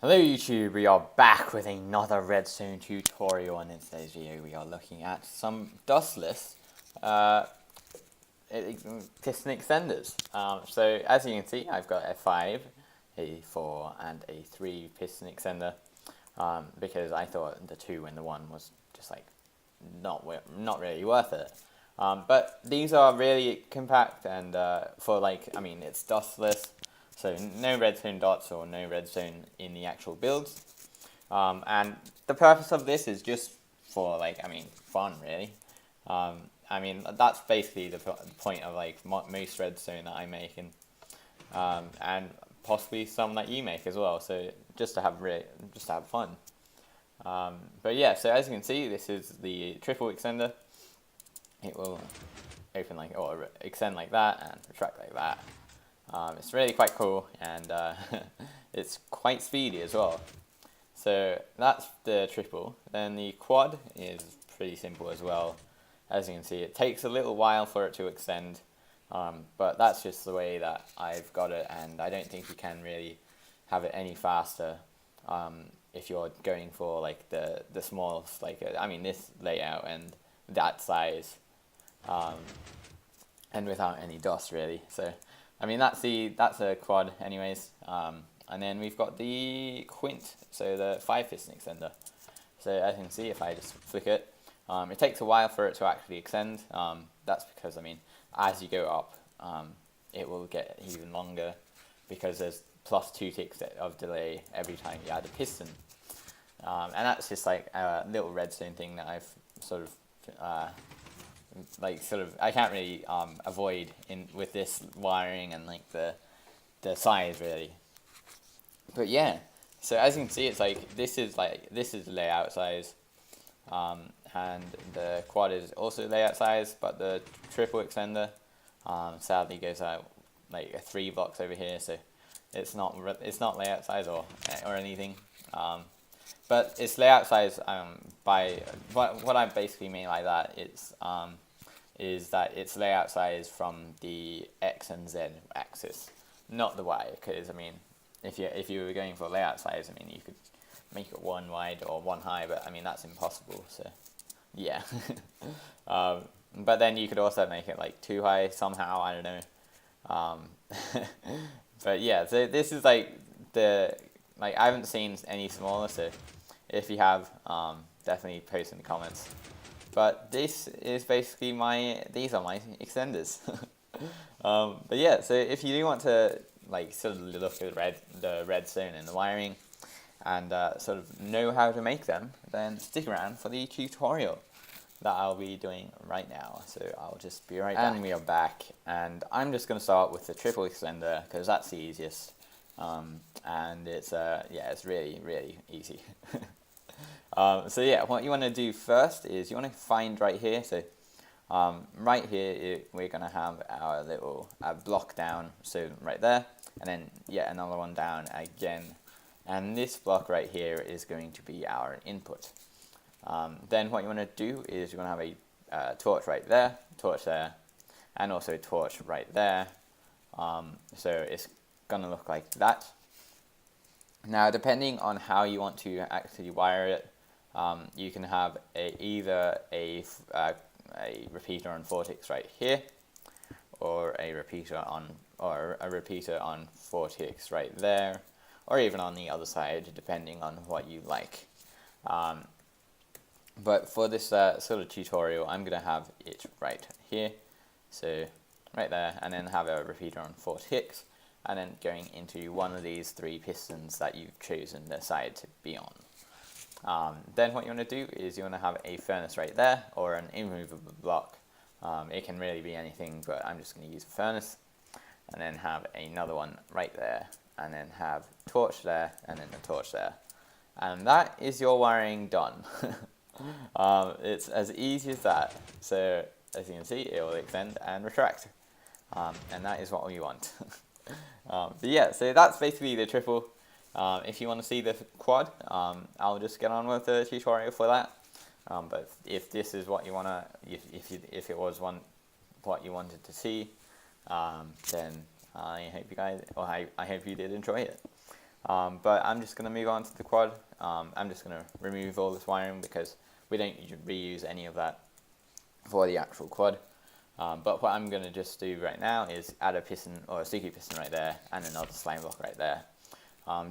Hello YouTube, we are back with another redstone tutorial, and in today's video we are looking at some dustless piston extenders. So as you can see, I've got a 5, a 4 and a 3 piston extender, because I thought the 2 and the 1 was just like not really worth it. But these are really compact and it's dustless. So no redstone dots or no redstone in the actual builds. And the purpose of this is just for fun really. That's basically the point of most redstone that I make, and possibly some that you make as well. So just to have fun. But yeah, so as you can see, this is the triple extender. It will open or extend like that and retract like that. It's really quite cool, and it's quite speedy as well. So that's the triple. Then the quad is pretty simple as well. As you can see, it takes a little while for it to extend, but that's just the way that I've got it, and I don't think you can really have it any faster if you're going for the smallest, this layout and that size, and without any dust really. So that's a quad anyways. And then we've got the quint, so the 5 piston extender. So as you can see, if I just flick it, it takes a while for it to actually extend. That's because as you go up, it will get even longer, because there's plus 2 ticks of delay every time you add a piston. And that's just like a little redstone thing that I've I can't really avoid with this wiring and the size really. But yeah, so as you can see, it's this is layout size, and the quad is also layout size, but the triple extender sadly goes out 3 blocks over here, so it's not layout size or anything. But it's layout size by what I basically mean by that is that it's layout size from the X and Z axis, not the Y. Because if you were going for layout size, you could make it 1 wide or 1 high, but that's impossible. So yeah. But then you could also make it 2 high somehow. I don't know. But yeah, so this is I haven't seen any smaller. So if you have, definitely post in the comments. But this is basically these are my extenders. But yeah, so if you do want to sort of look at the redstone and the wiring, and sort of know how to make them, then stick around for the tutorial that I'll be doing right now. So I'll just be right back. And we are back, and I'm just going to start with the triple extender because that's the easiest, and it's really easy. So yeah, what you want to do first is you want to find right here. So right here we're going to have our little block down, so right there, and then yet another one down again, and this block right here is going to be our input. Then what you want to do is you're going to have a torch right there, torch there, and also a torch right there. So it's going to look like that. Now, depending on how you want to actually wire it, you can have either a repeater on 4 ticks right here, or a repeater on 4 ticks right there, or even on the other side, depending on what you like. But for this sort of tutorial, I'm going to have it right here, so right there, and then have a repeater on 4 ticks, and then going into one of these 3 pistons that you've chosen the side to be on. Then what you want to do is you want to have a furnace right there, or an immovable block. It can really be anything, but I'm just going to use a furnace, and then have another one right there, and then have torch there, and then a torch there. And that is your wiring done. It's as easy as that. So as you can see, it will extend and retract, and that is what we want. But yeah, so that's basically the triple. If you want to see the quad, I'll just get on with the tutorial for that. But if this is what you want to, if it was what you wanted to see, then I hope you guys, I hope you did enjoy it. But I'm just going to move on to the quad. I'm just going to remove all this wiring because we don't reuse any of that for the actual quad. But what I'm going to just do right now is add a piston or a sticky piston right there and another slime block right there,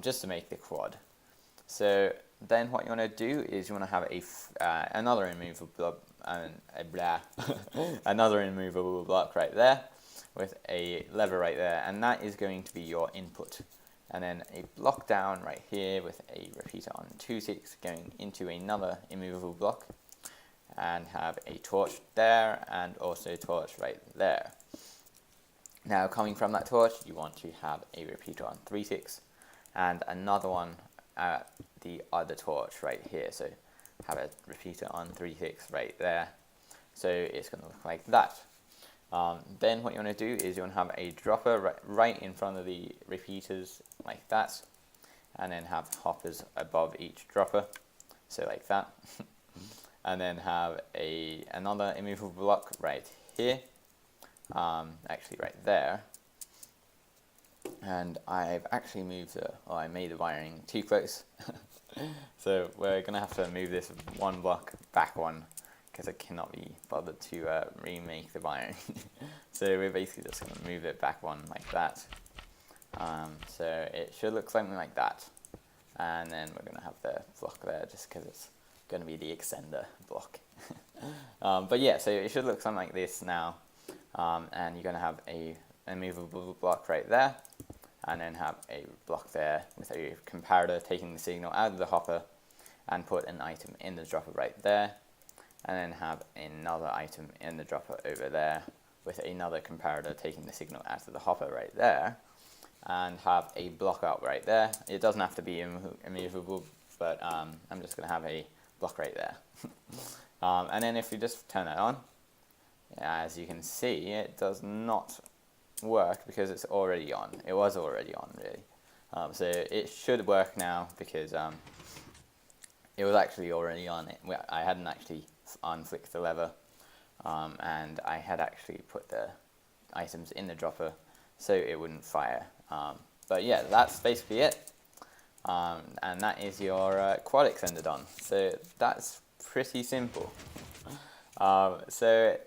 just to make the quad. So then what you want to do is you want to have another immovable block, another immovable block right there with a lever right there, and that is going to be your input. And then a block down right here with a repeater on 2.6 going into another immovable block, and have a torch there and also a torch right there. Now coming from that torch, you want to have a repeater on 3.6 and another one at the other torch right here. So have a repeater on 3.6 right there. So it's going to look like that. Then what you want to do is you want to have a dropper right in front of the repeaters like that, and then have hoppers above each dropper, so like that. And then have another immovable block right here, actually right there. And I've actually I made the wiring too close. So we're going to have to move this one block back one, because I cannot be bothered to remake the wiring. So we're basically just going to move it back one like that. So it should look something like that. And then we're going to have the block there just because it's going to be the extender block. But yeah, so it should look something like this now. And you're going to have a immovable block right there, and then have a block there with a comparator taking the signal out of the hopper and put an item in the dropper right there, and then have another item in the dropper over there with another comparator taking the signal out of the hopper right there, and have a block out right there. It doesn't have to be immovable, but I'm just going to have a block right there. And then if you just turn that on, as you can see, it does not work because it's already on. It was already on, really. So it should work now because it was actually already on. I hadn't actually unflicked the lever, and I had actually put the items in the dropper so it wouldn't fire. But yeah, that's basically it. And that is your quad extender done. So that's pretty simple. So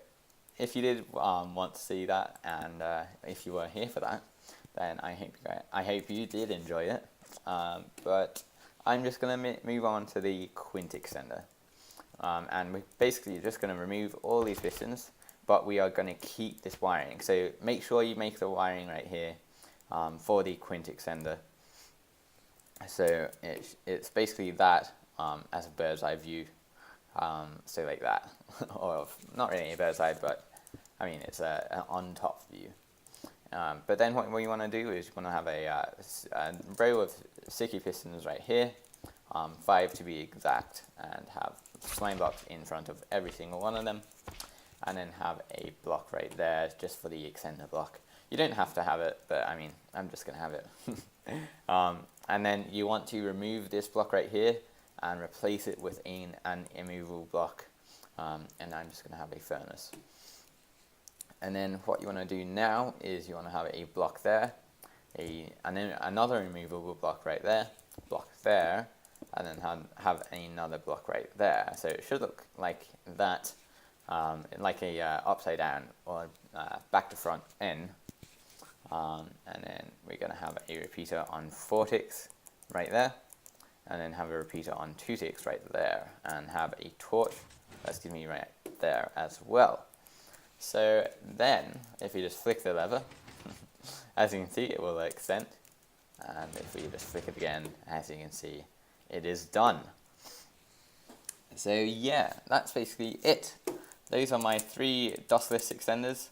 if you did want to see that, and if you were here for that, then I hope you did enjoy it. But I'm just going to move on to the quint extender. And we're basically just going to remove all these pistons, but we are going to keep this wiring. So make sure you make the wiring right here for the quint extender. So it's basically that as a bird's eye view. So like that, or not really a bird's eye, but I mean it's an on top view. But then what you want to do is you want to have a row of sticky pistons right here, 5 to be exact, and have slime blocks in front of every single one of them, and then have a block right there just for the extender block. You don't have to have it, but I mean I'm just going to have it. And then you want to remove this block right here and replace it with an immovable block, and I'm just going to have a furnace. And then what you want to do now is you want to have a block there, and then another immovable block right there, block there, and then have another block right there. So it should look like that, like a upside down or back to front N. And then we're going to have a repeater on 4 ticks right there, and then have a repeater on 2 ticks right there, and have a torch, right there as well. So then, if you just flick the lever, as you can see, it will extend, and if we just flick it again, as you can see, it is done. So yeah, that's basically it. Those are my 3 dustless extenders.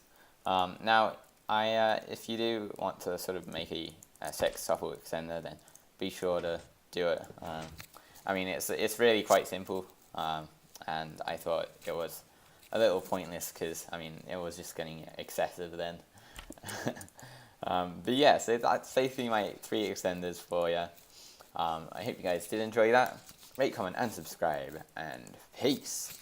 Now, if you do want to sort of make a sextuple extender, then be sure to do it. I mean, it's really quite simple, and I thought it was a little pointless because I mean it was just getting excessive then. But yeah, so that's basically my 3 extenders for you. I hope you guys did enjoy that. Rate, comment, and subscribe, and peace.